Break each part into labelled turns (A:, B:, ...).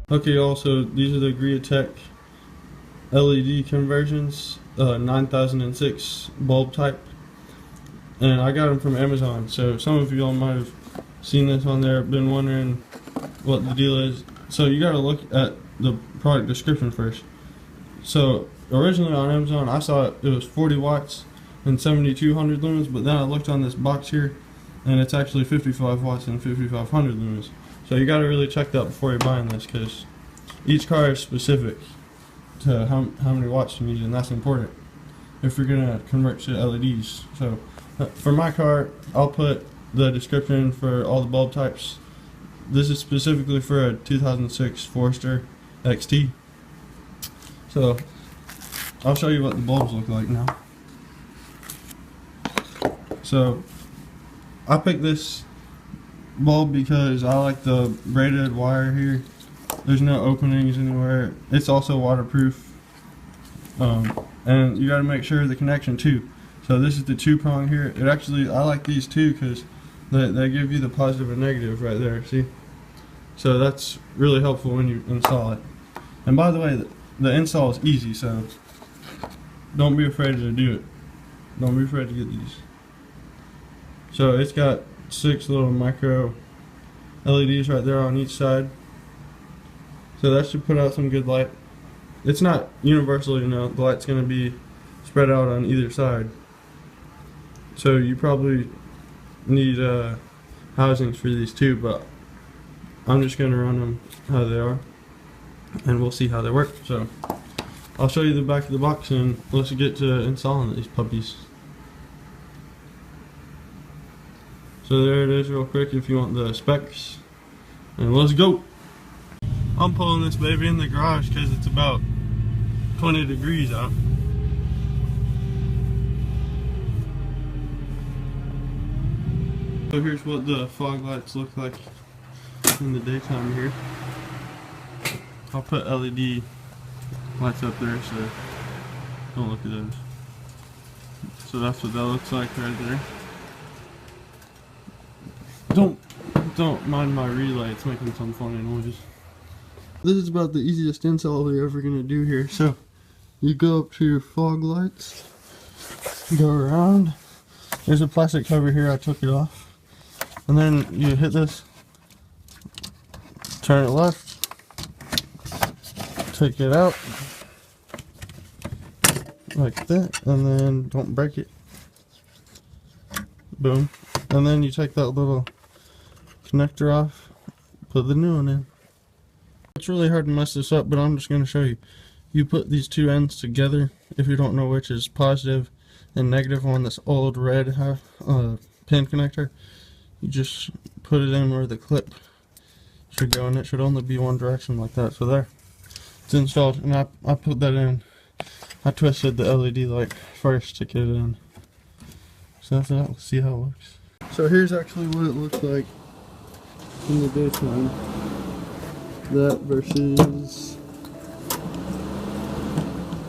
A: Okay, also these are the Griatech LED conversions, 9006 bulb type, and I got them from Amazon. So some of y'all might have seen this on there, been wondering what the deal is. So you gotta look at the product description first. So originally on Amazon I saw it was 40 watts and 7200 lumens, but then I looked on this box here and it's actually 55 watts and 5500 lumens. So you gotta really check that before you're buying this, because each car is specific to how many watts you need, and that's important if you're gonna convert to LEDs. So for my car, I'll put the description for all the bulb types. This is specifically for a 2006 Forester XT. So I'll show you what the bulbs look like now. So I picked this bulb because I like the braided wire here. There's no openings anywhere. It's also waterproof, and you got to make sure the connection too. So this is the 2-prong here. It actually, I like these too because they give you the positive and negative right there. See? So that's really helpful when you install it. And by the way, the install is easy, so don't be afraid to do it. Don't be afraid to get these. So it's got 6 little micro LEDs right there on each side. So that should put out some good light. It's not universal, you know, the light's going to be spread out on either side. So you probably need housings for these too, but I'm just going to run them how they are and we'll see how they work. So I'll show you the back of the box and let's get to installing these puppies. So there it is real quick if you want the specs, and let's go. I'm pulling this baby in the garage because it's about 20 degrees out. So here's what the fog lights look like in the daytime here. I'll put LED lights up there, so don't look at those. So that's what that looks like right there. Don't mind my relay, it's making some funny noises. This is about the easiest install you're ever gonna do here. So you go up to your fog lights, go around. There's a plastic cover here, I took it off. And then you hit this, turn it left, take it out like that, and then don't break it. Boom. And then you take that little connector off, put the new one in. It's really hard to mess this up, but I'm just going to show you. You put these two ends together, if you don't know which is positive and negative on this old red pin connector. You just put it in where the clip should go, and it should only be one direction like that. So there, it's installed, and I put that in. I twisted the LED light first to get it in. So that's that. Let's see how it looks. So here's actually what it looks like in the daytime. That versus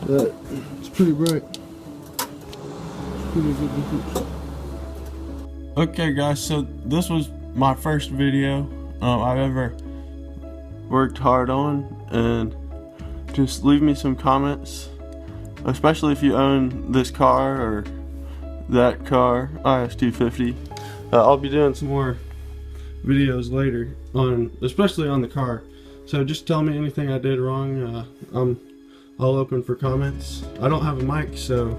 A: that. It's pretty bright. It's pretty good difference. Okay guys, so this was my first video I've ever worked hard on, and just leave me some comments, especially if you own this car or that car, IS250. I'll be doing some more videos later on, especially on the car. So just tell me anything I did wrong. I'm all open for comments. I don't have a mic, so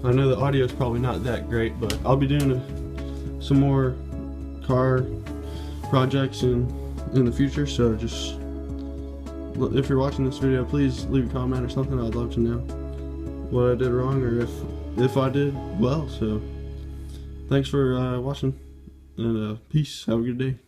A: I know the audio is probably not that great, but I'll be doing some more car projects in the future. So just, if you're watching this video, please leave a comment or something. I'd love to know what I did wrong, or if I did well. So thanks for watching, and peace. Have a good day.